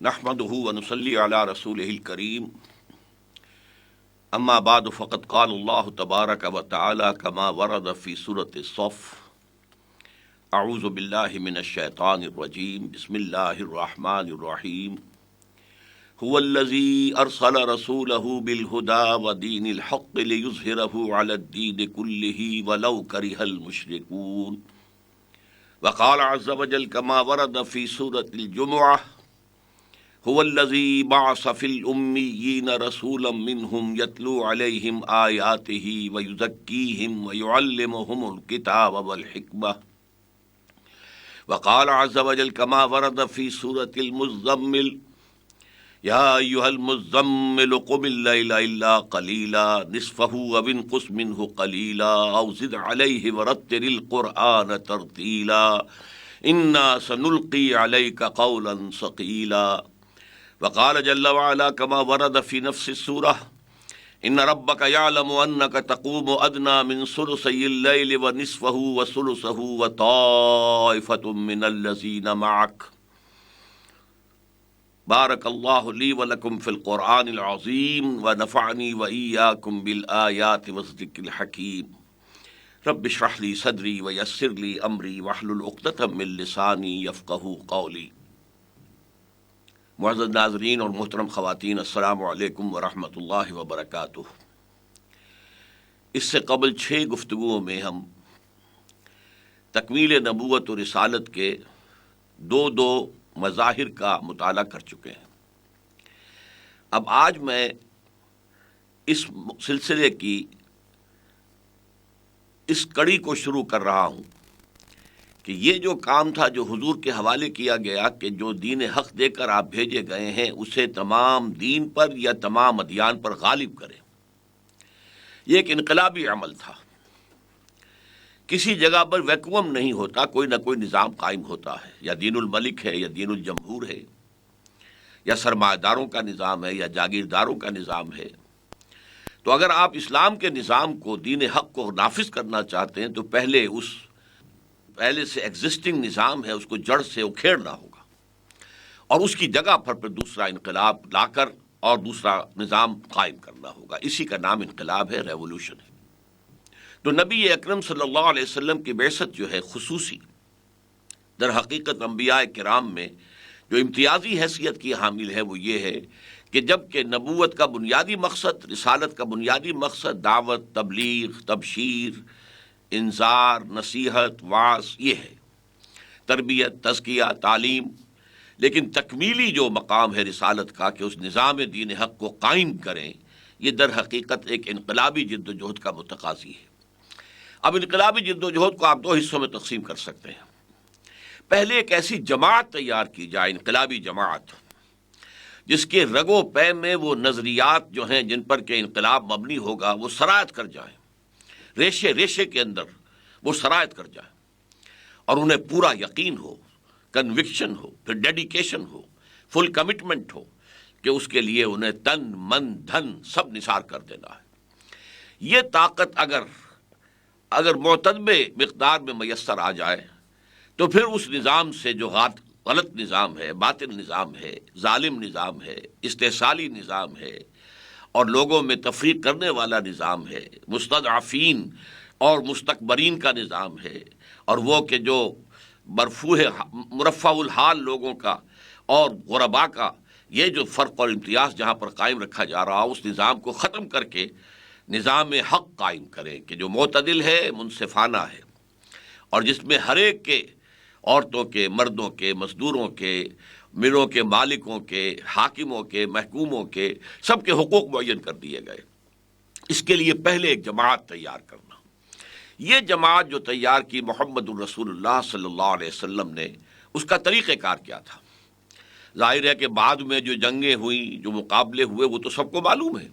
نحمده ونصلي على رسوله الكريم اما بعد فقد قال الله تبارك وتعالى كما ورد في سورة الصف اعوذ بالله من الشيطان الرجيم بسم الله الرحمن الرحيم هو الذي ارسل رسوله بالهدى ودين الحق ليظهره على الدين كله ولو كره المشركون وقال عز وجل كما ورد في سورة الجمعة هو الذي بعث في الأميين رسولا منهم يتلو عليهم آياته ويزكيهم ويعلمهم الكتاب والحكمة وقال عز وجل كما ورد في سورة المزمل يا أيها المزمل قم الليل إلا قليلا نصفه أو انقص منه قليلا أو زد عليه ورتل القرآن ترتيلا إنا سنلقي عليك قولا ثقيلا وقال جل وعلا كما ورد في نفس السورة إن ربك يعلم أنك تقوم أدنى من ثلثي الليل ونصفه وثلثه وطائفة من الذين معك بارك الله لي ولكم في القرآن العظيم ونفعني وإياكم بالآيات والذكر الحكيم رب اشرح لي صدري ويسر لي أمري واحلل عقدة من لساني يفقهوا قولي۔ معزز ناظرین اور محترم خواتین، السلام علیکم ورحمۃ اللہ وبرکاتہ۔ اس سے قبل 6 گفتگوؤں میں ہم تکمیل نبوت و رسالت کے دو مظاہر کا مطالعہ کر چکے ہیں۔ اب آج میں اس سلسلے کی اس کڑی کو شروع کر رہا ہوں کہ یہ جو کام تھا جو حضور کے حوالے کیا گیا کہ جو دین حق دے کر آپ بھیجے گئے ہیں اسے تمام دین پر یا تمام ادیان پر غالب کریں، یہ ایک انقلابی عمل تھا۔ کسی جگہ پر ویکوم نہیں ہوتا، کوئی نہ کوئی نظام قائم ہوتا ہے، یا دین الملک ہے یا دین الجمہور ہے، یا سرمایہ داروں کا نظام ہے یا جاگیرداروں کا نظام ہے۔ تو اگر آپ اسلام کے نظام کو، دین حق کو نافذ کرنا چاہتے ہیں تو پہلے سے ایگزسٹنگ نظام ہے اس کو جڑ سے اکھیڑنا ہوگا، اور اس کی جگہ پر دوسرا انقلاب لا کر اور دوسرا نظام قائم کرنا ہوگا۔ اسی کا نام انقلاب ہے، ریولوشن ہے۔ تو نبی اکرم صلی اللہ علیہ وسلم کی بعثت جو ہے خصوصی، در حقیقت انبیاء کرام میں جو امتیازی حیثیت کی حامل ہے وہ یہ ہے کہ جب کہ نبوت کا بنیادی مقصد، رسالت کا بنیادی مقصد دعوت، تبلیغ، تبشیر، انذار، نصیحت، وعظ، یہ ہے، تربیت، تزکیہ، تعلیم، لیکن تکمیلی جو مقام ہے رسالت کا کہ اس نظام دین حق کو قائم کریں، یہ در حقیقت ایک انقلابی جد و جہد کا متقاضی ہے۔ اب انقلابی جد و جہد کو آپ 2 حصوں میں تقسیم کر سکتے ہیں۔ پہلے ایک ایسی جماعت تیار کی جائے، انقلابی جماعت، جس کے رگ و پے میں وہ نظریات جو ہیں جن پر کہ انقلاب مبنی ہوگا وہ سرایت کر جائیں، ریشے ریشے کے اندر وہ سرایت کر جائیں، اور انہیں پورا یقین ہو، کنوکشن ہو، پھر ڈیڈیکیشن ہو، فل کمٹمنٹ ہو کہ اس کے لیے انہیں تن من دھن سب نثار کر دینا ہے۔ یہ طاقت اگر معتدب مقدار میں میسر آ جائے تو پھر اس نظام سے جو غلط نظام ہے، باطل نظام ہے، ظالم نظام ہے، استحصالی نظام ہے اور لوگوں میں تفریق کرنے والا نظام ہے، مستضعفین اور مستکبرین کا نظام ہے، اور وہ کہ جو مرفع الحال لوگوں کا اور غربا کا یہ جو فرق اور امتیاز جہاں پر قائم رکھا جا رہا، اس نظام کو ختم کر کے نظام حق قائم کریں کہ جو معتدل ہے، منصفانہ ہے، اور جس میں ہر ایک کے، عورتوں کے، مردوں کے، مزدوروں کے، ملوں کے مالکوں کے، حاکموں کے، محکوموں کے، سب کے حقوق معین کر دیے گئے۔ اس کے لیے پہلے ایک جماعت تیار کرنا۔ یہ جماعت جو تیار کی محمد الرسول اللہ صلی اللہ علیہ وسلم نے، اس کا طریقہ کار کیا تھا؟ ظاہر ہے کہ بعد میں جو جنگیں ہوئیں، جو مقابلے ہوئے، وہ تو سب کو معلوم ہے،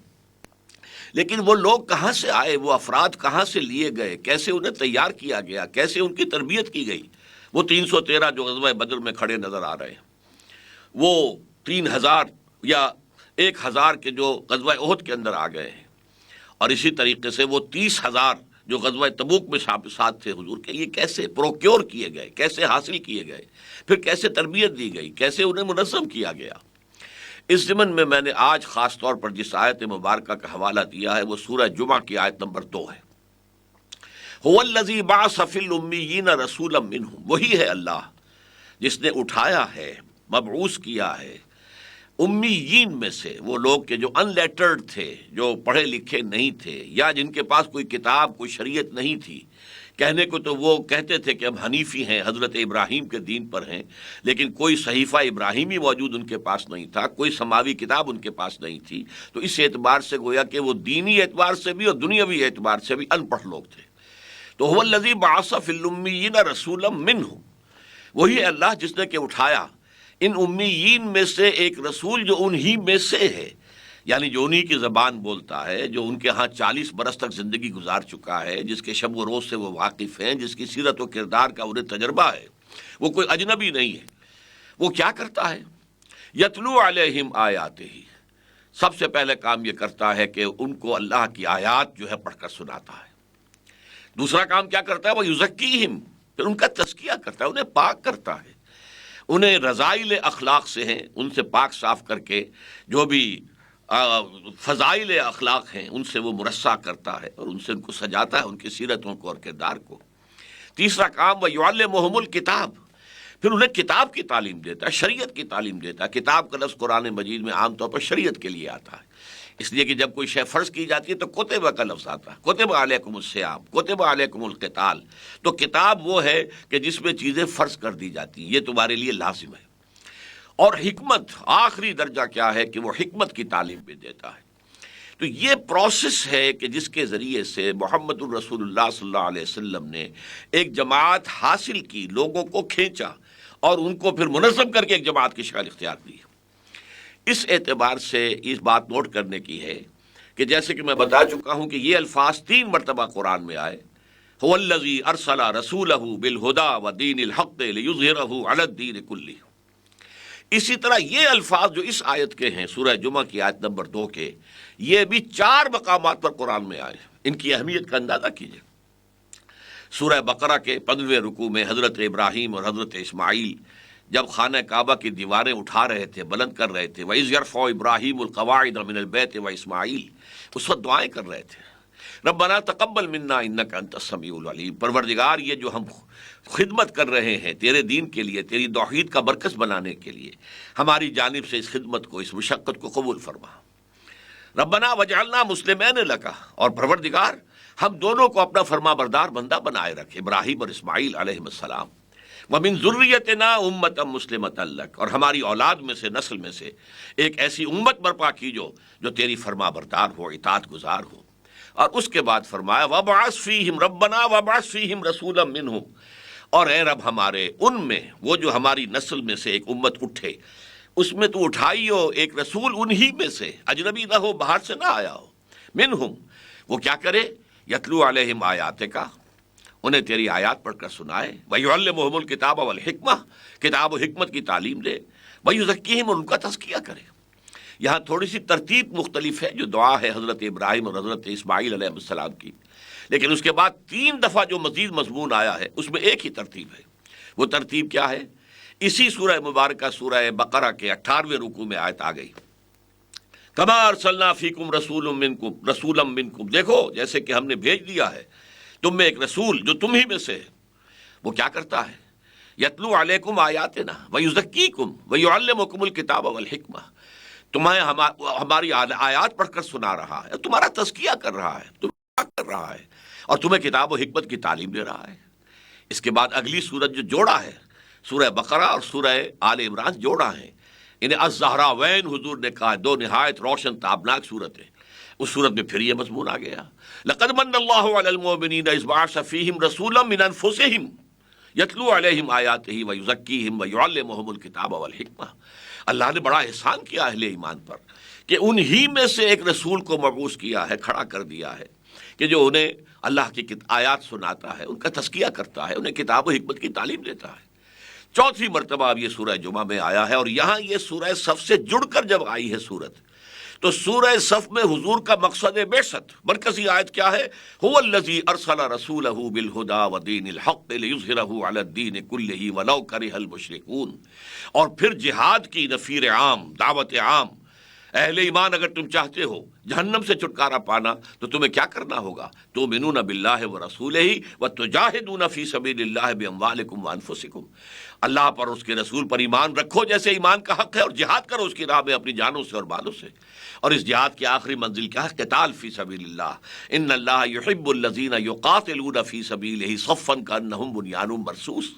لیکن وہ لوگ کہاں سے آئے، وہ افراد کہاں سے لیے گئے، کیسے انہیں تیار کیا گیا، کیسے ان کی تربیت کی گئی؟ وہ 313 جو غزوہ بدر میں کھڑے نظر آ رہے ہیں، وہ 3000 یا 1000 کے جو غزوہ احد کے اندر آ گئے ہیں، اور اسی طریقے سے وہ 30,000 جو غزوہ تبوک میں ساتھ تھے حضور کے، یہ کیسے پروکیور کیے گئے، کیسے حاصل کیے گئے، پھر کیسے تربیت دی گئی، کیسے انہیں منظم کیا گیا۔ اس ضمن میں نے آج خاص طور پر جس آیت مبارکہ کا حوالہ دیا ہے وہ سورہ جمعہ کی آیت نمبر 2 ہے۔ هو الذی بعث فی الامیین رسولا منہم، وہی ہے اللہ جس نے اٹھایا ہے، مبعوث کیا ہے امیین میں سے، وہ لوگ کہ جو ان لیٹرڈ تھے، جو پڑھے لکھے نہیں تھے، یا جن کے پاس کوئی کتاب کوئی شریعت نہیں تھی۔ کہنے کو تو وہ کہتے تھے کہ ہم حنیفی ہیں، حضرت ابراہیم کے دین پر ہیں، لیکن کوئی صحیفہ ابراہیمی موجود ان کے پاس نہیں تھا، کوئی سماوی کتاب ان کے پاس نہیں تھی، تو اس اعتبار سے گویا کہ وہ دینی اعتبار سے بھی اور دنیاوی اعتبار سے بھی ان پڑھ لوگ تھے۔ تو هو الذی بعث فی الامیین رسولا منہم، وہی اللہ جس نے کہ اٹھایا ان امیین میں سے ایک رسول جو انہی میں سے ہے، یعنی جو انہی کی زبان بولتا ہے، جو ان کے ہاں 40 برس تک زندگی گزار چکا ہے، جس کے شب و روز سے وہ واقف ہیں، جس کی سیرت و کردار کا انہیں تجربہ ہے، وہ کوئی اجنبی نہیں ہے۔ وہ کیا کرتا ہے؟ یتلو علیہم آیاتہ، سب سے پہلے کام یہ کرتا ہے کہ ان کو اللہ کی آیات جو ہے پڑھ کر سناتا ہے۔ دوسرا کام کیا کرتا ہے؟ وہ یزکیہم، پھر ان کا تزکیہ کرتا ہے، انہیں پاک کرتا ہے، انہیں رذائل اخلاق سے ہیں ان سے پاک صاف کر کے جو بھی فضائل اخلاق ہیں ان سے وہ مرصع کرتا ہے اور ان سے ان کو سجاتا ہے، ان کی سیرتوں کو اور کردار کو۔ تیسرا کام وَيُعَلِّمُهُمُ الْكِتَابَ، پھر انہیں کتاب کی تعلیم دیتا ہے، شریعت کی تعلیم دیتا ہے۔ کتاب کا لفظ قرآن مجید میں عام طور پر شریعت کے لیے آتا ہے، اس لیے کہ جب کوئی شے فرض کی جاتی ہے تو کتب کا لفظ آتا ہے، کتب علیکم الصیام، کتب علیکم القتال۔ تو کتاب وہ ہے کہ جس میں چیزیں فرض کر دی جاتی ہیں، یہ تمہارے لیے لازم ہے۔ اور حکمت، آخری درجہ کیا ہے کہ وہ حکمت کی تعلیم بھی دیتا ہے۔ تو یہ پروسیس ہے کہ جس کے ذریعے سے محمد الرسول اللہ صلی اللہ علیہ وسلم نے ایک جماعت حاصل کی، لوگوں کو کھینچا اور ان کو پھر منظم کر کے ایک جماعت کی شکل اختیار دی۔ اس اعتبار سے اس بات نوٹ کرنے کی ہے کہ جیسے کہ میں بتا چکا ہوں کہ یہ الفاظ 3 مرتبہ قرآن میں آئے، هو الذی ارسل رسولہ بالہدی ودین الحق لیظہرہ علی الدین کلہ۔ اسی طرح یہ الفاظ جو اس آیت کے ہیں، سورہ جمعہ کی آیت نمبر 2 کے، یہ بھی 4 مقامات پر قرآن میں آئے۔ ان کی اہمیت کا اندازہ کیجئے۔ سورہ بقرہ کے 15ویں رکوع میں حضرت ابراہیم اور حضرت اسماعیل جب خانہ کعبہ کی دیواریں اٹھا رہے تھے، بلند کر رہے تھے، وَإِذْ يَرْفَعُ إِبْرَاهِيمُ الْقَوَاعِدَ مِنَ الْبَيْتِ وَإِسْمَاعِيلُ، اس وقت دعائیں کر رہے تھے، ربنا تقبل منا انک انت السمیع العلیم، پروردگار یہ جو ہم خدمت کر رہے ہیں تیرے دین کے لیے، تیری توحید کا مرکز بنانے کے لیے، ہماری جانب سے اس خدمت کو، اس مشقت کو قبول فرما۔ ربنا وجعلنا مسلمین لک، اور پروردگار ہم دونوں کو اپنا فرما بردار بندہ بنائے رکھ، ابراہیم اور اسماعیل علیہ السلام۔ وَمِن ذُرِّيَّتِنَا أُمَّةً مُسْلِمَةً لَكَ، اور ہماری اولاد میں سے، نسل میں سے ایک ایسی امت برپا کی جو تیری فرما بردار ہو، اطاعت گزار ہو۔ اور اس کے بعد فرمایا وَبَعَثْ فِيهِمْ رَبَّنَا وَبَعَثْ فِيهِمْ رَسُولًا مِّنْهُمْ، اور اے رب ہمارے ان میں وہ جو ہماری نسل میں سے ایک امت اٹھے، اس میں تو اٹھائی ہو ایک رسول انہی میں سے، اجنبی نہ ہو، باہر سے نہ آیا ہو۔ منہم، وہ کیا کرے؟ یتلو علیہم آیاتک، انہیں تیری آیات پڑھ کر سنائے، وَيُعَلِّمُهُمُ الْكِتَابَ وَالْحِکْمَةَ، کتاب و حکمت کی تعلیم دے، وَيُزَکِّیہم، ان کا تزکیہ کرے۔ یہاں تھوڑی سی ترتیب مختلف ہے، جو دعا ہے حضرت ابراہیم اور حضرت اسماعیل علیہ السلام کی، لیکن اس کے بعد 3 دفعہ جو مزید مضمون آیا ہے اس میں ایک ہی ترتیب ہے۔ وہ ترتیب کیا ہے؟ اسی سورہ مبارکہ سورہ بقرہ کے 18ویں رکوع میں آیت آ گئی، کما ارسلنا فیکم رسولا منکم، دیکھو جیسے کہ ہم نے بھیج دیا ہے تم میں ایک رسول جو تم ہی میں سے ہے۔ وہ کیا کرتا ہے؟ یتلو علیکم آیاتنا ویزکیکم ویعلمکم الکتاب والحکمہ، تمہیں ہماری آیات پڑھ کر سنا رہا ہے، تمہارا تزکیہ کر رہا ہے، تمہیں کر رہا ہے، اور تمہیں کتاب و حکمت کی تعلیم دے رہا ہے۔ اس کے بعد اگلی سورت جو جوڑا ہے، سورہ بقرہ اور سورہ آل عمران جوڑا ہے، انہیں الزہراوین حضور نے کہا، 2 نہایت روشن تابناک صورتیں۔ اس صورت میں پھر یہ مضمون آ گیا، لقد من اللہ علی المؤمنین اذ بعث فیہم رسولا من انفسہم یتلو علیہم آیاتہ ویزکیہم ویعلمہم الکتاب والحکمہ۔ اللہ نے بڑا احسان کیا اہل ایمان پر کہ انہی میں سے ایک رسول کو مبعوث کیا ہے، کھڑا کر دیا ہے کہ جو انہیں اللہ کی آیات سناتا ہے، ان کا تزکیہ کرتا ہے، انہیں کتاب و حکمت کی تعلیم دیتا ہے۔ 4تھی مرتبہ اب یہ سورہ جمعہ میں آیا ہے، اور یہاں یہ سورہ صف سے جڑ کر جب آئی ہے سورت، تو سورہ صف میں حضور کا مقصد بعثت مرکزی آیت کیا ہے؟ هو الذی ارسل رسولہ بالہدی ودین الحق لیظہرہ علی الدین کلہ ولو کرہ المشرکون، اور پھر جہاد کی نفیر عام، دعوت عام، اہل ایمان اگر تم چاہتے ہو جہنم سے چھٹکارا پانا تو تمہیں کیا کرنا ہوگا؟ تؤمنون باللہ ورسولہ وتجاہدون فی سبیل اللہ باموالکم وانفسکم، اللہ پر اس کے رسول پر ایمان رکھو جیسے ایمان کا حق ہے، اور جہاد کرو اس کی راہ میں اپنی جانوں سے اور مالوں سے، اور اس جہاد کی آخری منزل کیا ہے؟ قتال فی سبیل اللہ، ان اللہ یحب الذین یقاتلون فی سبیلہ صفا کانہم بنیان مرصوص۔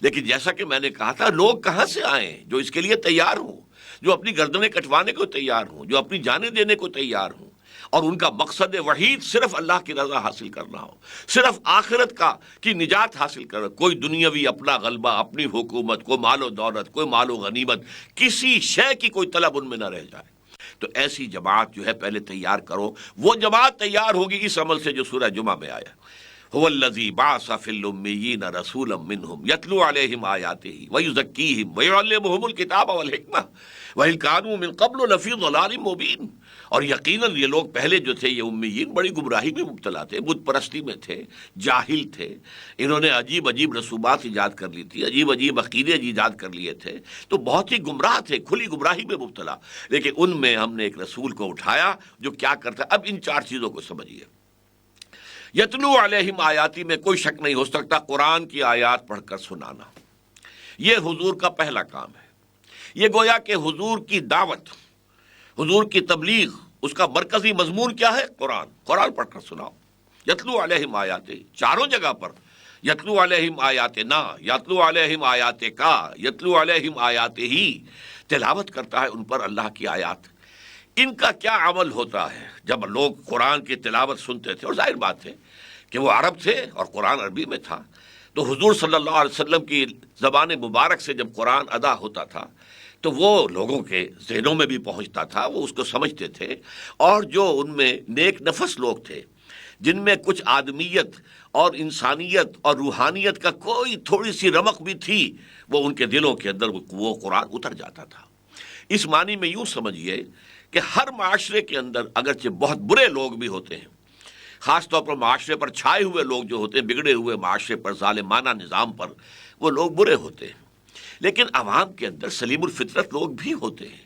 لیکن جیسا کہ میں نے کہا تھا، لوگ کہاں سے آئیں جو اس کے لیے تیار ہوں، جو اپنی گردنیں کٹوانے کو تیار ہوں، جو اپنی جانیں دینے کو تیار ہوں، اور ان کا مقصد وحید صرف اللہ کی رضا حاصل کرنا ہو، صرف آخرت کی نجات حاصل کرنا، کوئی دنیاوی اپنا غلبہ، اپنی حکومت، کوئی مال و دولت، کوئی مال و غنیمت، کسی شے کی کوئی طلب ان میں نہ رہ جائے، تو ایسی جماعت جو ہے پہلے تیار کرو۔ وہ جماعت تیار ہوگی اس عمل سے جو سورہ جمعہ میں آیا، هو الذی بعث فی الامیین رسولا منہم یتلو علیہم آیاتہ ویزکیہم ویعلمہم الکتاب والحکمہ وإن کانوا من قبل لفی ضلال مبین۔ اور یقیناً یہ لوگ پہلے جو تھے، یہ امیین، بڑی گمراہی میں مبتلا تھے، بت پرستی میں تھے، جاہل تھے، انہوں نے عجیب عجیب رسومات ایجاد کر لی تھی، عجیب عجیب عقیدے ایجاد کر لیے تھے، تو بہت ہی گمراہ تھے، کھلی گمراہی میں مبتلا، لیکن ان میں ہم نے ایک رسول کو اٹھایا جو کیا کرتا ہے۔ اب ان چار چیزوں کو سمجھیے۔ یتلو علیہم آیاتی میں کوئی شک نہیں ہو سکتا، قرآن کی آیات پڑھ کر سنانا یہ حضور کا پہلا کام ہے۔ یہ گویا کہ حضور کی دعوت، حضور کی تبلیغ، اس کا مرکزی مضمون کیا ہے؟ قرآن پڑھ کر سناؤ۔ یتلو علیہم آیات، چاروں جگہ پر یتلو علیہم آیاتنا، یتلو علیہم آیات کا، یتلو علیہم آیات ہی، تلاوت کرتا ہے ان پر اللہ کی آیات۔ ان کا کیا عمل ہوتا ہے جب لوگ قرآن کی تلاوت سنتے تھے؟ اور ظاہر بات ہے کہ وہ عرب تھے اور قرآن عربی میں تھا، تو حضور صلی اللہ علیہ وسلم کی زبان مبارک سے جب قرآن ادا ہوتا تھا تو وہ لوگوں کے ذہنوں میں بھی پہنچتا تھا، وہ اس کو سمجھتے تھے، اور جو ان میں نیک نفس لوگ تھے، جن میں کچھ آدمیت اور انسانیت اور روحانیت کا کوئی تھوڑی سی رمق بھی تھی، وہ ان کے دلوں کے اندر وہ قرآن اتر جاتا تھا۔ اس معنی میں یوں سمجھیے کہ ہر معاشرے کے اندر اگرچہ بہت برے لوگ بھی ہوتے ہیں، خاص طور پر معاشرے پر چھائے ہوئے لوگ جو ہوتے ہیں، بگڑے ہوئے معاشرے پر، ظالمانہ نظام پر، وہ لوگ برے ہوتے ہیں، لیکن عوام کے اندر سلیم الفطرت لوگ بھی ہوتے ہیں،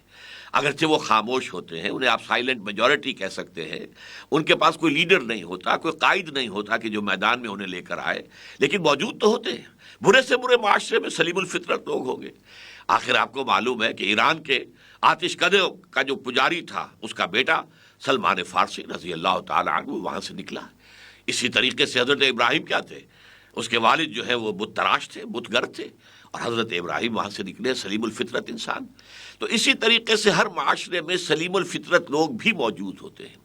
اگرچہ وہ خاموش ہوتے ہیں، انہیں آپ سائلنٹ میجورٹی کہہ سکتے ہیں، ان کے پاس کوئی لیڈر نہیں ہوتا، کوئی قائد نہیں ہوتا کہ جو میدان میں انہیں لے کر آئے، لیکن موجود تو ہوتے ہیں۔ برے سے برے معاشرے میں سلیم الفطرت لوگ ہوں گے۔ آخر آپ کو معلوم ہے کہ ایران کے آتش کدے کا جو پجاری تھا، اس کا بیٹا سلمان فارسی رضی اللہ تعالی عنہ وہاں سے نکلا۔ اسی طریقے سے حضرت ابراہیم کیا تھے؟ اس کے والد جو ہے وہ بت تراش تھے، بت گر تھے، اور حضرت ابراہیم وہاں سے نکلے سلیم الفطرت انسان۔ تو اسی طریقے سے ہر معاشرے میں سلیم الفطرت لوگ بھی موجود ہوتے ہیں۔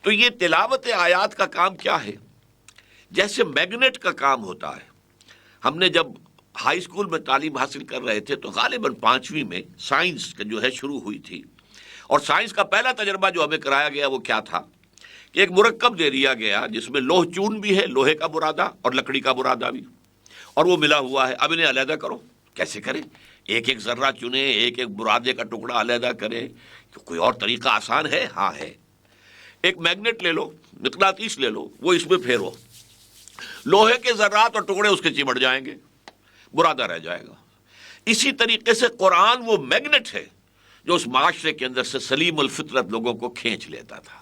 تو یہ تلاوت آیات کا کام کیا ہے؟ جیسے میگنیٹ کا کام ہوتا ہے۔ ہم نے جب ہائی اسکول میں تعلیم حاصل کر رہے تھے تو غالباً 5ویں میں سائنس جو ہے شروع ہوئی تھی، اور سائنس کا پہلا تجربہ جو ہمیں کرایا گیا وہ کیا تھا کہ ایک مرکب دے دیا گیا جس میں لوہ چون بھی ہے، لوہے کا برادہ، اور لکڑی کا برادہ بھی، اور وہ ملا ہوا ہے۔ اب انہیں علیحدہ کرو، کیسے کریں؟ ایک ایک ذرہ چنے، ایک ایک برادے کا ٹکڑا علیحدہ کریں، کوئی اور طریقہ آسان ہے؟ ہاں ہے۔ ایک میگنیٹ لے لو، مقناطیس لے لو، وہ اس میں پھیرو، لوہے کے ذرات اور ٹکڑے اس کے چمٹ جائیں گے، برادہ رہ جائے گا۔ اسی طریقے سے قرآن وہ میگنیٹ ہے جو اس معاشرے کے اندر سے سلیم الفطرت لوگوں کو کھینچ لیتا تھا۔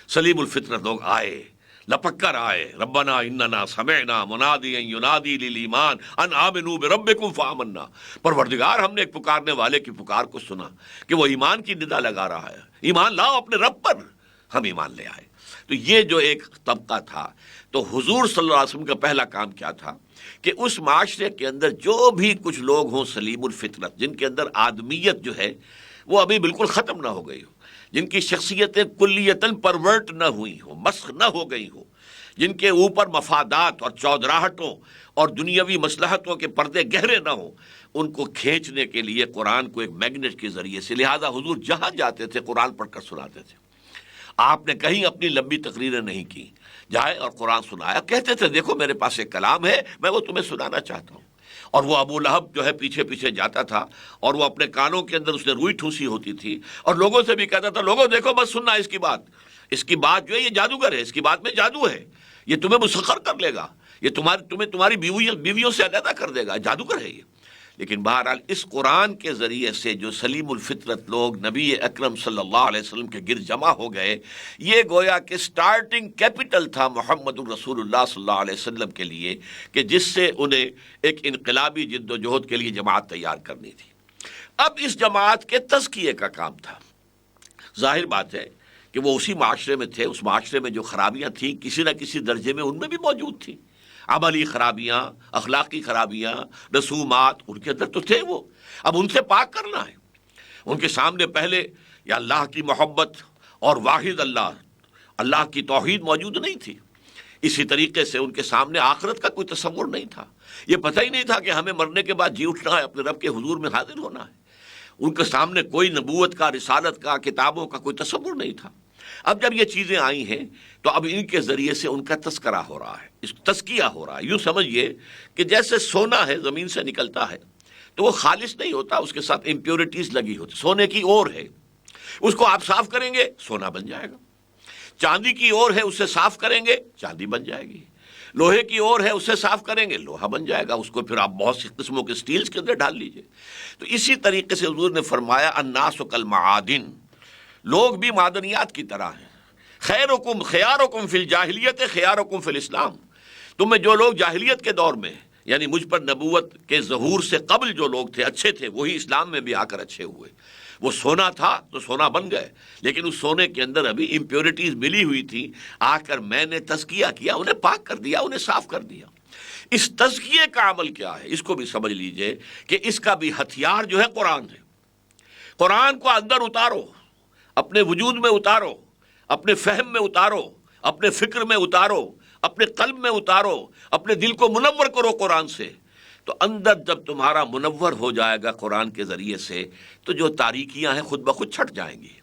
سلیم الفطرت لوگ آئے، لپک کر آئے، ربنا اننا سمعنا منادیا ینادی للایمان ان آمنوا بربکم فآمنا، پروردگار ہم نے ایک پکارنے والے کی پکار کو سنا کہ وہ ایمان کی ندا لگا رہا ہے، ایمان لاؤ اپنے رب پر، ہم ایمان لے آئے۔ تو یہ جو ایک طبقہ تھا، تو حضور صلی اللہ علیہ وسلم کا پہلا کام کیا تھا کہ اس معاشرے کے اندر جو بھی کچھ لوگ ہوں سلیم الفطرت، جن کے اندر آدمیت جو ہے وہ ابھی بالکل ختم نہ ہو گئی ہو، جن کی شخصیتیں کلیتاً پرورٹ نہ ہوئی ہوں، مسخ نہ ہو گئی ہوں، جن کے اوپر مفادات اور چودراہٹوں اور دنیاوی مصلحتوں کے پردے گہرے نہ ہوں، ان کو کھینچنے کے لیے قرآن کو ایک میگنیٹ کے ذریعے سے، لہذا حضور جہاں جاتے تھے قرآن پڑھ کر سناتے تھے۔ آپ نے کہیں اپنی لمبی تقریریں نہیں کی، جائے اور قرآن سنایا، کہتے تھے دیکھو میرے پاس ایک کلام ہے، میں وہ تمہیں سنانا چاہتا ہوں۔ اور وہ ابو لہب جو ہے پیچھے پیچھے جاتا تھا، اور وہ اپنے کانوں کے اندر اس نے روئی ٹھوسی ہوتی تھی، اور لوگوں سے بھی کہتا تھا لوگوں دیکھو بس سننا اس کی بات جو ہے یہ جادوگر ہے، اس کی بات میں جادو ہے، یہ تمہیں مسخر کر لے گا، یہ تمہیں تمہاری بیویوں سے علیحدہ کر دے گا، جادوگر ہے یہ۔ لیکن بہرحال اس قرآن کے ذریعے سے جو سلیم الفطرت لوگ نبی اکرم صلی اللہ علیہ وسلم کے گرد جمع ہو گئے، یہ گویا کہ سٹارٹنگ کیپٹل تھا محمد الرسول اللہ صلی اللہ علیہ وسلم کے لیے، کہ جس سے انہیں ایک انقلابی جد و جہد کے لیے جماعت تیار کرنی تھی۔ اب اس جماعت کے تزکیے کا کام تھا۔ ظاہر بات ہے کہ وہ اسی معاشرے میں تھے، اس معاشرے میں جو خرابیاں تھیں کسی نہ کسی درجے میں ان میں بھی موجود تھیں، عملی خرابیاں، اخلاقی خرابیاں، رسومات ان کے اندر تو تھے۔ وہ اب ان سے پاک کرنا ہے۔ ان کے سامنے پہلے یا اللہ کی محبت اور واحد اللہ کی توحید موجود نہیں تھی۔ اسی طریقے سے ان کے سامنے آخرت کا کوئی تصور نہیں تھا۔ یہ پتہ ہی نہیں تھا کہ ہمیں مرنے کے بعد جی اٹھنا ہے، اپنے رب کے حضور میں حاضر ہونا ہے۔ ان کے سامنے کوئی نبوت کا، رسالت کا، کتابوں کا کوئی تصور نہیں تھا۔ اب جب یہ چیزیں آئی ہیں تو اب ان کے ذریعے سے ان کا تذکرہ ہو رہا ہے، اس تزکیہ ہو رہا ہے۔ یوں سمجھیے کہ جیسے سونا ہے زمین سے نکلتا ہے تو وہ خالص نہیں ہوتا، اس کے ساتھ امپیورٹیز لگی ہوتی۔ سونے کی اور ہے، اس کو آپ صاف کریں گے سونا بن جائے گا۔ چاندی کی اور ہے، اسے صاف کریں گے چاندی بن جائے گی۔ لوہے کی اور ہے، اسے صاف کریں گے لوہا بن جائے گا۔ اس کو پھر آپ بہت سی قسموں کے سٹیلز کے اندر ڈال لیجئے۔ تو اسی طریقے سے حضور نے فرمایا الناس کالمعادن، لوگ بھی معدنیات کی طرح ہیں۔ خیرکم خیارکم فی الجاہلیت خیارکم فی الاسلام، تم میں جو لوگ جاہلیت کے دور میں یعنی مجھ پر نبوت کے ظہور سے قبل جو لوگ تھے اچھے تھے، وہی اسلام میں بھی آ کر اچھے ہوئے۔ وہ سونا تھا تو سونا بن گئے، لیکن اس سونے کے اندر ابھی امپیورٹیز ملی ہوئی تھی، آ کر میں نے تزکیہ کیا، انہیں پاک کر دیا، انہیں صاف کر دیا۔ اس تزکیے کا عمل کیا ہے اس کو بھی سمجھ لیجئے کہ اس کا بھی ہتھیار جو ہے قرآن ہے۔ قرآن کو اندر اتارو، اپنے وجود میں اتارو، اپنے فہم میں اتارو، اپنے فکر میں اتارو، اپنے قلب میں اتارو، اپنے دل کو منور کرو قرآن سے۔ تو اندر جب تمہارا منور ہو جائے گا قرآن کے ذریعے سے، تو جو تاریکیاں ہیں خود بخود چھٹ جائیں گی،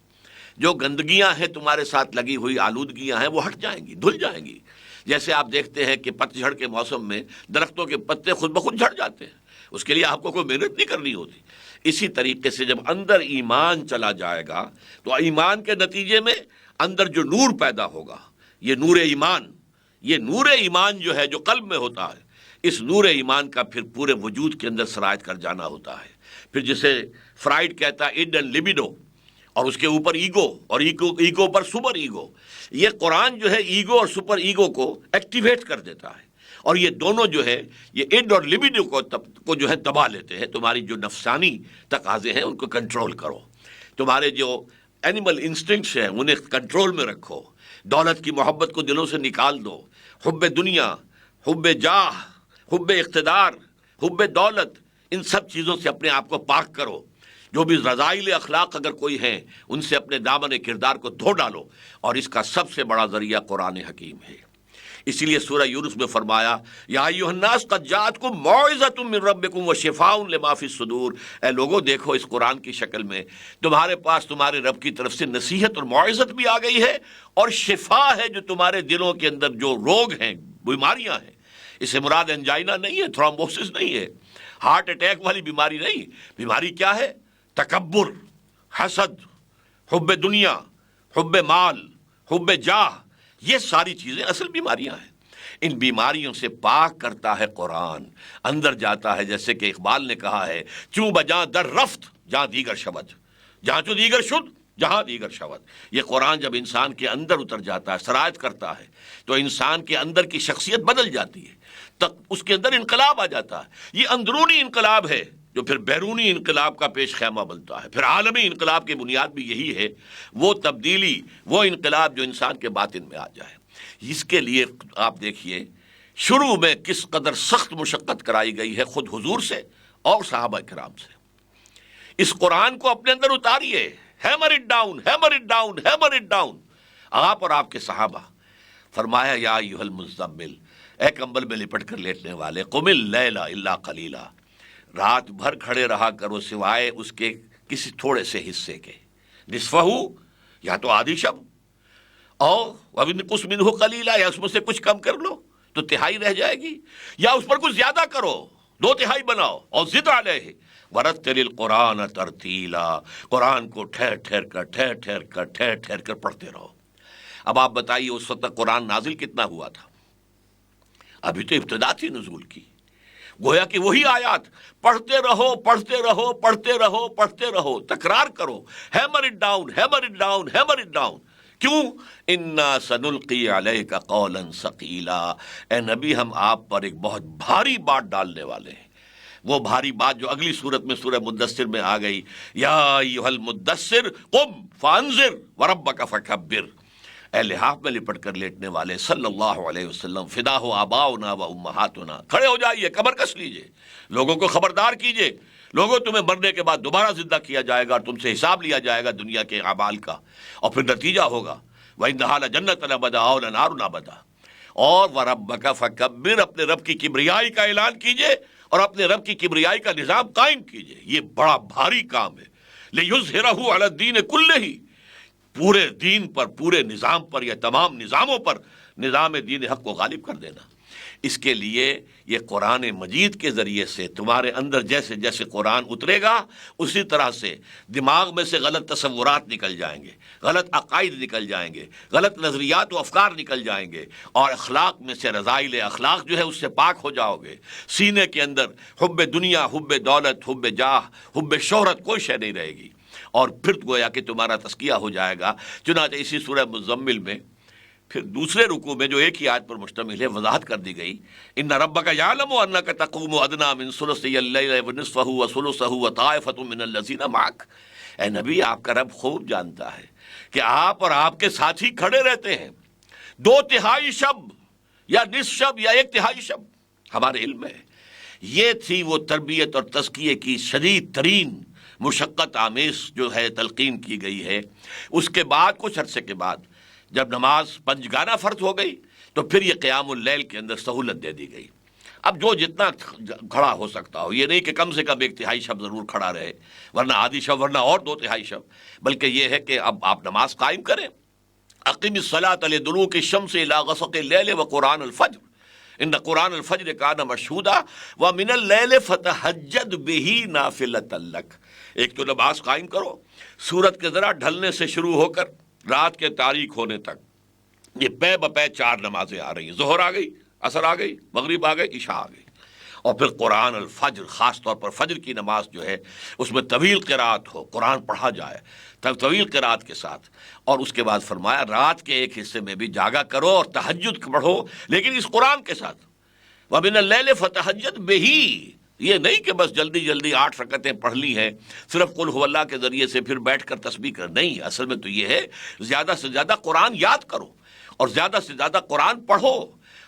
جو گندگیاں ہیں تمہارے ساتھ لگی ہوئی آلودگیاں ہیں وہ ہٹ جائیں گی، دھل جائیں گی۔ جیسے آپ دیکھتے ہیں کہ پت جھڑ کے موسم میں درختوں کے پتے خود بخود جھڑ جاتے ہیں، اس کے لیے آپ کو کوئی محنت نہیں کرنی ہوتی۔ اسی طریقے سے جب اندر ایمان چلا جائے گا تو ایمان کے نتیجے میں اندر جو نور پیدا ہوگا، یہ نور ایمان جو ہے جو قلب میں ہوتا ہے، اس نور ایمان کا پھر پورے وجود کے اندر سرایت کر جانا ہوتا ہے۔ پھر جسے فرائڈ کہتا ہے اڈ اینڈ لبیڈو، اور اس کے اوپر ایگو، اور ایگو پر سپر ایگو۔ یہ قرآن جو ہے ایگو اور سپر ایگو کو ایکٹیویٹ کر دیتا ہے، اور یہ دونوں جو ہے یہ اڈ اور لبیڈو کو جو ہے دبا لیتے ہیں۔ تمہاری جو نفسانی تقاضے ہیں ان کو کنٹرول کرو، تمہارے جو اینیمل انسٹنکٹس ہیں انہیں کنٹرول میں رکھو، دولت کی محبت کو دلوں سے نکال دو، حب دنیا، حب جاہ، حب اقتدار، حب دولت، ان سب چیزوں سے اپنے آپ کو پاک کرو۔ جو بھی رذائل اخلاق اگر کوئی ہیں ان سے اپنے دامن کردار کو دھو ڈالو، اور اس کا سب سے بڑا ذریعہ قرآن حکیم ہے۔ اسی لیے سورہ یونس میں فرمایا یا ایھا الناس قد جاءتکم موعظۃ من ربکم وشفاء لما فی الصدور، اے لوگوں دیکھو اس قرآن کی شکل میں تمہارے پاس تمہارے رب کی طرف سے نصیحت اور موعظت بھی آ گئی ہے، اور شفا ہے جو تمہارے دلوں کے اندر جو روگ ہیں، بیماریاں ہیں۔ اس سے مراد انجائنا نہیں ہے، تھرومبوسس نہیں ہے، ہارٹ اٹیک والی بیماری نہیں۔ بیماری کیا ہے؟ تکبر، حسد، حب دنیا، حب مال، حب جاہ، یہ ساری چیزیں اصل بیماریاں ہیں۔ ان بیماریوں سے پاک کرتا ہے قرآن، اندر جاتا ہے۔ جیسے کہ اقبال نے کہا ہے چوں بجاں در رفت جہاں دیگر شود، جہاں چو دیگر شد جہاں دیگر شود۔ یہ قرآن جب انسان کے اندر اتر جاتا ہے، سرایت کرتا ہے، تو انسان کے اندر کی شخصیت بدل جاتی ہے، تک اس کے اندر انقلاب آ جاتا ہے۔ یہ اندرونی انقلاب ہے جو پھر بیرونی انقلاب کا پیش خیمہ بنتا ہے۔ پھر عالمی انقلاب کی بنیاد بھی یہی ہے، وہ تبدیلی، وہ انقلاب جو انسان کے باطن میں آ جائے۔ اس کے لیے آپ دیکھیے شروع میں کس قدر سخت مشقت کرائی گئی ہے خود حضور سے اور صحابہ کرام سے۔ اس قرآن کو اپنے اندر اتاریے، hammer it down, hammer it down, hammer it down. آپ اور آپ کے صحابہ، فرمایا یا ایھا المزمل، اے کمبل میں لپٹ کر لیٹنے والے، قم اللیل الا قلیلا، رات بھر کھڑے رہا کرو سوائے اس کے کسی تھوڑے سے حصے کے، نصفہ، یا تو آدھی شب، اور وانقص منہ قلیلا، یا اس میں سے کچھ کم کر لو تو تہائی رہ جائے گی، یا اس پر کچھ زیادہ کرو، 2/3 بناؤ، اور زد علیہ ورتل القرآن ترتیلا، قرآن کو ٹھہر ٹھہر کر پڑھتے رہو۔ اب آپ بتائیے اس وقت تک قرآن نازل کتنا ہوا تھا؟ ابھی تو ابتدا تھی نزول کی۔ گویا کہ وہی آیات پڑھتے رہو پڑھتے رہو پڑھتے رہو پڑھتے رہو، تکرار کرو، hammer it down hammer it down hammer it down. کیوں؟ انا سنلقی علیک قولا ثقیلا، اے نبی ہم آپ پر ایک بہت بھاری بات ڈالنے والے ہیں۔ وہ بھاری بات جو اگلی صورت میں سورہ مدثر میں آ گئی، یا ایھا المدثر قم فانذر وربک فکبر، اے لحاف میں لپٹ کر لیٹنے والے صلی اللہ علیہ وسلم، فدا ہو آباؤنا و امہاتنا، کھڑے ہو جائیے، کمر کس لیجیے، لوگوں کو خبردار کیجیے، لوگوں تمہیں مرنے کے بعد دوبارہ زندہ کیا جائے گا اور تم سے حساب لیا جائے گا دنیا کے اعمال کا، اور پھر نتیجہ ہوگا وَإِنَّهَا لَجَنَّةٌ أَبَدًا أَوْ لَنَارٌ أَبَدًا۔ اور وَرَبَّكَ فَكَبِّرْ، اپنے رب کی کبریائی کا اعلان کیجیے اور اپنے رب کی کبریائی کا نظام قائم کیجیے۔ یہ بڑا بھاری کام ہے، لِيُظْهِرَهُ عَلَى الدِّينِ كُلِّهِ، پورے دین پر، پورے نظام پر یا تمام نظاموں پر نظام دین حق کو غالب کر دینا۔ اس کے لیے یہ قرآن مجید کے ذریعے سے تمہارے اندر جیسے جیسے قرآن اترے گا، اسی طرح سے دماغ میں سے غلط تصورات نکل جائیں گے، غلط عقائد نکل جائیں گے، غلط نظریات و افکار نکل جائیں گے، اور اخلاق میں سے رذائل اخلاق جو ہے اس سے پاک ہو جاؤ گے۔ سینے کے اندر حب دنیا، حب دولت، حب جاہ، حب شہرت کوئی شے نہیں رہے گی، اور پھر گویا کہ تمہارا تزکیہ ہو جائے گا۔ چنانچہ اسی سورہ مزمل میں پھر دوسرے رکوع میں جو ایک ہی آیت پر مشتمل ہے وضاحت کر دی گئی، ان ربک یعلم انک تقوم ادنی من ثلثی اللیل ونصفہ وثلثہ وطائفۃ من الذین معک، اے نبی آپ کا رب خوب جانتا ہے کہ آپ اور آپ کے ساتھی کھڑے رہتے ہیں 2/3 شب یا نصف شب یا 1/3 شب، ہمارے علم میں ہے۔ یہ تھی وہ تربیت اور تزکیے کی شدید ترین مشقت آمیز جو ہے تلقین کی گئی ہے۔ اس کے بعد کچھ عرصے کے بعد جب نماز پنجگانہ فرض ہو گئی تو پھر یہ قیام اللیل کے اندر سہولت دے دی گئی۔ اب جو جتنا کھڑا ہو سکتا ہو، یہ نہیں کہ کم سے کم 1/3 شب ضرور کھڑا رہے، ورنہ آدھی شب، ورنہ اور 2/3 شب، بلکہ یہ ہے کہ اب آپ نماز قائم کریں۔ اقم الصلاۃ لدلوک الشمس الی غسق اللیل وقرآن الفجر ان قرآن الفجر کان مشہودا ومن اللیل فتہجد بہ نافلۃ لک۔ ایک تو نماز قائم کرو، سورج کے ذرا ڈھلنے سے شروع ہو کر رات کے تاریک ہونے تک، یہ پے بپے 4 نمازیں آ رہی ہیں، ظہر آ گئی، عصر آ گئی، مغرب آ گئی، عشاء آ گئی، اور پھر قرآن الفجر، خاص طور پر فجر کی نماز جو ہے اس میں طویل قرات ہو، قرآن پڑھا جائے طویل قرات کے ساتھ، اور اس کے بعد فرمایا رات کے ایک حصے میں بھی جاگا کرو اور تہجد پڑھو، لیکن اس قرآن کے ساتھ، وَمِنَ اللَّيْلِ فَتَہجد بِهِ، یہ نہیں کہ بس جلدی جلدی 8 رکعتیں پڑھ لی ہیں صرف قل هو اللہ کے ذریعے سے پھر بیٹھ کر تسبیح کر، نہیں، اصل میں تو یہ ہے زیادہ سے زیادہ قرآن یاد کرو اور زیادہ سے زیادہ قرآن پڑھو۔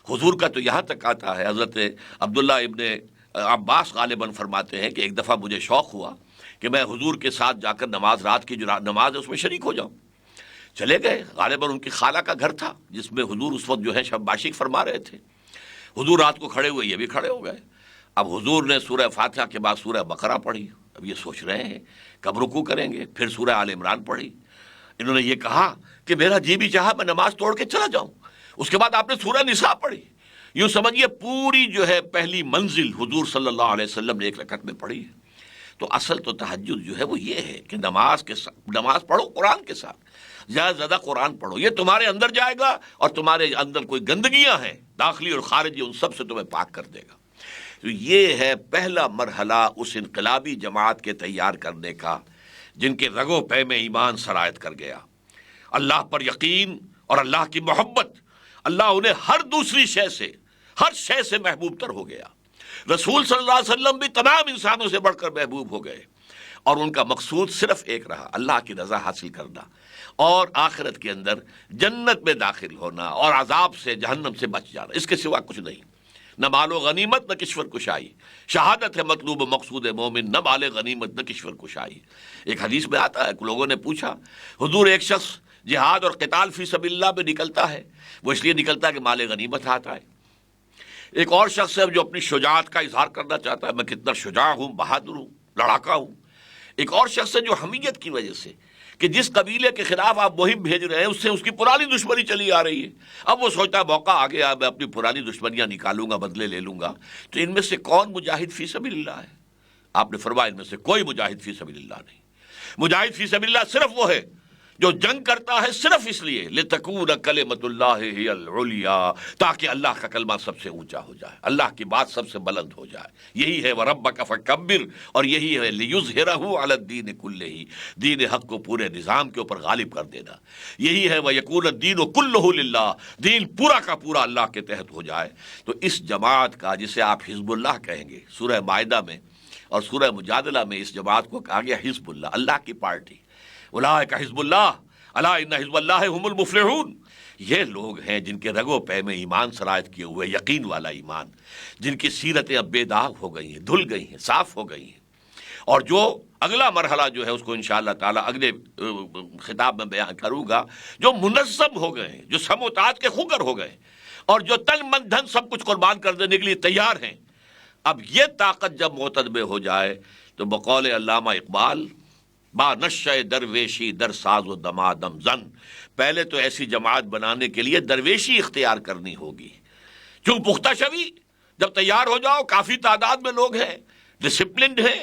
حضور کا تو یہاں تک آتا ہے، حضرت عبداللہ ابن عباس غالباً فرماتے ہیں کہ ایک دفعہ مجھے شوق ہوا کہ میں حضور کے ساتھ جا کر رات کی جو نماز ہے اس میں شریک ہو جاؤں۔ چلے گئے، غالباً ان کی خالہ کا گھر تھا جس میں حضور اس وقت جو ہے شب باشی فرما رہے تھے۔ حضور رات کو کھڑے ہوئے، یہ بھی کھڑے ہو گئے۔ اب حضور نے سورہ فاتحہ کے بعد سورہ بقرہ پڑھی، اب یہ سوچ رہے ہیں کب رکوع کریں گے، پھر سورہ آل عمران پڑھی۔ انہوں نے یہ کہا کہ میرا جی بھی چاہا میں نماز توڑ کے چلا جاؤں۔ اس کے بعد آپ نے سورہ نساء پڑھی، یوں سمجھیے پوری جو ہے پہلی منزل حضور صلی اللہ علیہ وسلم نے 1 رکعت میں پڑھی ہے۔ تو اصل تو تہجد جو ہے وہ یہ ہے کہ نماز پڑھو قرآن کے ساتھ، زیادہ سے زیادہ قرآن پڑھو، یہ تمہارے اندر جائے گا اور تمہارے اندر کوئی گندگیاں ہیں داخلی اور خارجی، ان سب سے تمہیں پاک کر دے گا۔ تو یہ ہے پہلا مرحلہ اس انقلابی جماعت کے تیار کرنے کا جن کے رگ و پے میں ایمان سرایت کر گیا، اللہ پر یقین اور اللہ کی محبت، اللہ انہیں ہر دوسری شے سے، ہر شے سے محبوب تر ہو گیا۔ رسول صلی اللہ علیہ وسلم بھی تمام انسانوں سے بڑھ کر محبوب ہو گئے، اور ان کا مقصود صرف ایک رہا، اللہ کی رضا حاصل کرنا اور آخرت کے اندر جنت میں داخل ہونا اور عذاب سے، جہنم سے بچ جانا، اس کے سوا کچھ نہیں۔ نہ مال و غنیمت نہ کشور کشائی، شہادت ہے مطلوب و مقصود مومن، نہ مال غنیمت نہ کشور کشائی۔ ایک حدیث میں آتا ہے کہ لوگوں نے پوچھا حضور ایک شخص جہاد اور قتال فی سبیل اللہ میں نکلتا ہے، وہ اس لیے نکلتا ہے کہ مال غنیمت ہاتھ آئے۔ ایک اور شخص ہے جو اپنی شجاعت کا اظہار کرنا چاہتا ہے، میں کتنا شجاع ہوں، بہادر ہوں، لڑاکا ہوں۔ ایک اور شخص ہے جو حمیت کی وجہ سے کہ جس قبیلے کے خلاف آپ مہم بھیج رہے ہیں اس سے اس کی پرانی دشمنی چلی آ رہی ہے، اب وہ سوچتا ہے موقع آ گیا، میں اپنی پرانی دشمنیاں نکالوں گا، بدلے لے لوں گا۔ تو ان میں سے کون مجاہد فی سبیل اللہ ہے؟ آپ نے فرمایا ان میں سے کوئی مجاہد فی سبیل اللہ نہیں۔ مجاہد فی سبیل اللہ صرف وہ ہے جو جنگ کرتا ہے صرف اس لیے لتکون کلمۃ اللہ ہی العلیٰ، تاکہ اللہ کا کلمہ سب سے اونچا ہو جائے، اللہ کی بات سب سے بلند ہو جائے۔ یہی ہے وَرَبَّكَ فَكَبِّرْ، اور یہی ہے لِيُظْهِرَهُ عَلَى الدِّينِ كُلِّهِ، دین حق کو پورے نظام کے اوپر غالب کر دینا۔ یہی ہے وَيَكُونَ الدِّينُ كُلُّهُ لِلَّهِ، دین پورا کا پورا اللہ کے تحت ہو جائے۔ تو اس جماعت کا، جسے آپ حزب اللہ کہیں گے، سورہ مائدہ میں اور سورہ مجادلہ میں اس جماعت کو کہا گیا حزب اللہ، اللہ کی پارٹی۔ اولئک حزب اللہ الا ان حزب اللہ هم المفلحون، یہ لوگ ہیں جن کے رگ و پے میں ایمان سرایت کیے ہوئے یقین والا ایمان، جن کی سیرتیں اب بے داغ ہو گئی ہیں، دھل گئی ہیں، صاف ہو گئی ہیں، اور جو اگلا مرحلہ جو ہے اس کو انشاءاللہ تعالی اگلے خطاب میں بیان کروں گا، جو منظم ہو گئے ہیں، جو سم و تعات کے خوگر ہو گئے، اور جو تن من دھن سب کچھ قربان کر دینے کے لیے تیار ہیں۔ اب یہ طاقت جب معتدب ہو جائے تو بقول علامہ اقبال، با نشہ درویشی در ساز و دمادم زن، پہلے تو ایسی جماعت بنانے کے لیے درویشی اختیار کرنی ہوگی۔ چون پختہ شوی، جب تیار ہو جاؤ، کافی تعداد میں لوگ ہیں، ڈسپلنڈ ہیں،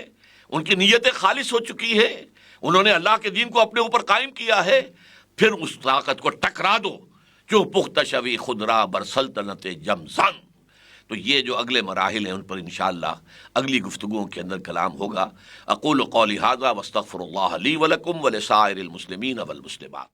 ان کی نیتیں خالص ہو چکی ہیں، انہوں نے اللہ کے دین کو اپنے اوپر قائم کیا ہے، پھر اس طاقت کو ٹکرا دو۔ چون پختہ شوی خود را بر سلطنت جم زن۔ تو یہ جو اگلے مراحل ہیں ان پر انشاءاللہ اگلی گفتگوؤں کے اندر کلام ہوگا۔ اقول قولی ھذا واستغفر اللہ لی ولکم ولسائر المسلمین والمسلمات۔